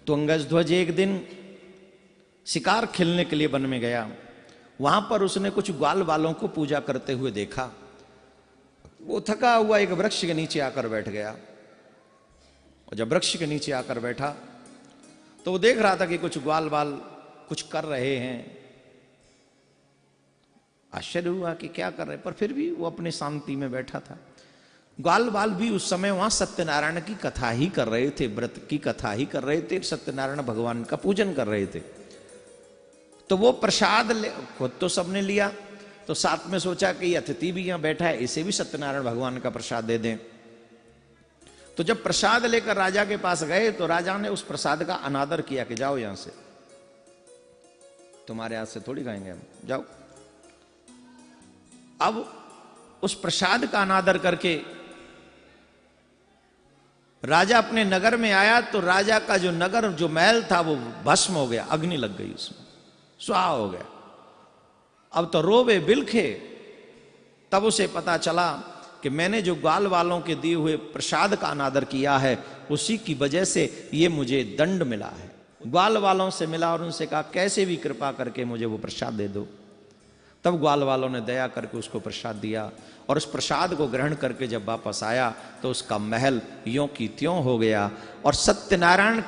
तो अंगजध्वज एक दिन शिकार खेलने के लिए वन में गया। वहां पर उसने कुछ ग्वाल वालों को पूजा करते हुए देखा। वो थका हुआ एक वृक्ष के नीचे आकर बैठ गया, और जब वृक्ष के नीचे आकर बैठा तो वो देख रहा था कि कुछ ग्वाल वाल कुछ कर रहे हैं। आश्चर्य हुआ कि क्या कर रहे, पर फिर भी वो अपनी शांति में बैठा था। ग्वाल वाल भी उस समय वहां सत्यनारायण की कथा ही कर रहे थे, व्रत की कथा ही कर रहे थे, सत्यनारायण भगवान का पूजन कर रहे थे। तो वो प्रसाद खुद तो सबने लिया, तो साथ में सोचा कि अतिथि भी यहां बैठा है, इसे भी सत्यनारायण भगवान का प्रसाद दे दें। तो जब प्रसाद लेकर राजा के पास गए तो राजा ने उस प्रसाद का अनादर किया कि जाओ यहां से, तुम्हारे हाथ से थोड़ी खाएंगे हम, जाओ। अब उस प्रसाद का अनादर करके राजा अपने नगर में आया तो राजा का जो नगर, जो महल था, वो भस्म हो गया, अग्नि लग गई उसमें, स्वाहा हो गया। अब तो रोवे बिलखे। तब उसे पता चला कि मैंने जो ग्वाल वालों के दिए हुए प्रसाद का अनादर किया है, उसी की वजह से ये मुझे दंड मिला है। ग्वाल वालों से मिला और उनसे कहा कैसे भी कृपा करके मुझे वो प्रसाद दे दो। तब ग्वाल वालों ने दया करके उसको प्रसाद दिया, और उस प्रसाद को ग्रहण करके जब वापस आया तो उसका महल यों की त्यों हो गया। और सत्यनारायण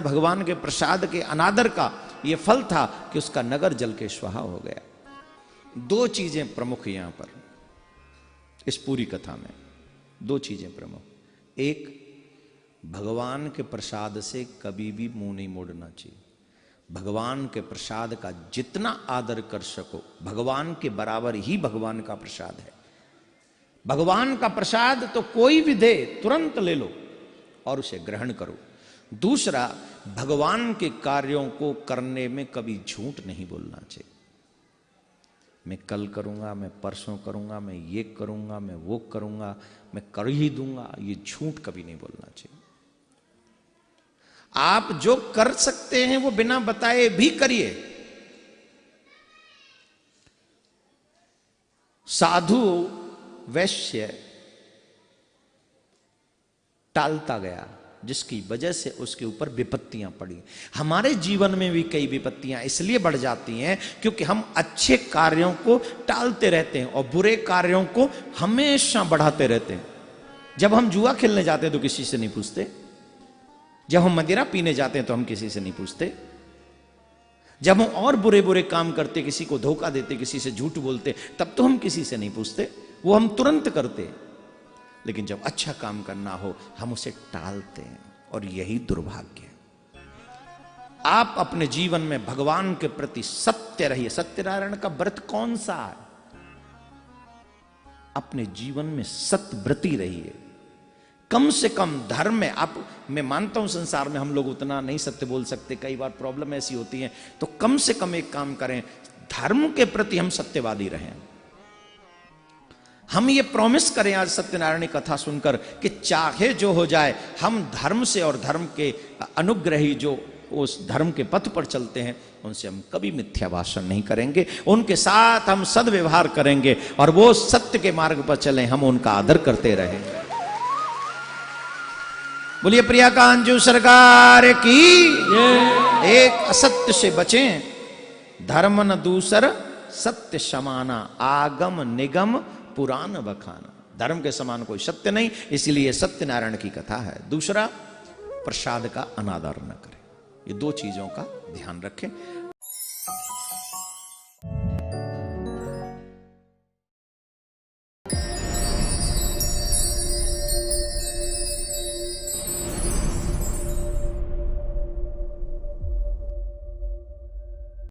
भगवान के प्रसाद के अनादर का ये फल था कि उसका नगर जल के स्वाहा हो गया। दो चीजें प्रमुख यहां पर इस पूरी कथा में, दो चीजें प्रमुख। एक, भगवान के प्रसाद से कभी भी मुंह नहीं मोड़ना चाहिए। भगवान के प्रसाद का जितना आदर कर सको, भगवान के बराबर ही भगवान का प्रसाद है। भगवान का प्रसाद तो कोई भी दे तुरंत ले लो और उसे ग्रहण करो। दूसरा, भगवान के कार्यों को करने में कभी झूठ नहीं बोलना चाहिए। मैं कल करूंगा, मैं परसों करूंगा, मैं ये करूंगा, मैं वो करूंगा, मैं कर ही दूंगा, ये झूठ कभी नहीं बोलना चाहिए। आप जो कर सकते हैं वो बिना बताए भी करिए। साधु वैश्य टालता गया, जिसकी वजह से उसके ऊपर विपत्तियां पड़ी। हमारे जीवन में भी कई विपत्तियां इसलिए बढ़ जाती हैं क्योंकि हम अच्छे कार्यों को टालते रहते हैं और बुरे कार्यों को हमेशा बढ़ाते रहते हैं। जब हम जुआ खेलने जाते हैं तो किसी से नहीं पूछते, जब हम मदिरा पीने जाते हैं तो हम किसी से नहीं पूछते, जब हम और बुरे बुरे काम करते, किसी को धोखा देते, किसी से झूठ बोलते, तब तो हम किसी से नहीं पूछते, वो हम तुरंत करते। लेकिन जब अच्छा काम करना हो हम उसे टालते हैं, और यही दुर्भाग्य है। आप अपने जीवन में भगवान के प्रति सत्य रहिए। सत्यनारायण का व्रत कौन सा है? अपने जीवन में सत्यव्रती रहिए। कम से कम धर्म में आप, मैं मानता हूं संसार में हम लोग उतना नहीं सत्य बोल सकते, कई बार प्रॉब्लम ऐसी होती है, तो कम से कम एक काम करें, धर्म के प्रति हम सत्यवादी रहें। हम ये प्रॉमिस करें आज सत्यनारायण की कथा सुनकर कि चाहे जो हो जाए, हम धर्म से और धर्म के अनुग्रही जो उस धर्म के पथ पर चलते हैं उनसे हम कभी मिथ्या भाषण नहीं करेंगे, उनके साथ हम सद्व्यवहार करेंगे, और वो सत्य के मार्ग पर चलें, हम उनका आदर करते रहेंगे। बोलिए प्रिया कांजू सरकार की। एक, असत्य से बचें, धर्म न दूसर सत्य समाना, आगम निगम पुराण बखाना। धर्म के समान कोई सत्य नहीं, इसलिए सत्यनारायण की कथा है। दूसरा, प्रसाद का अनादर न करें। ये दो चीजों का ध्यान रखें।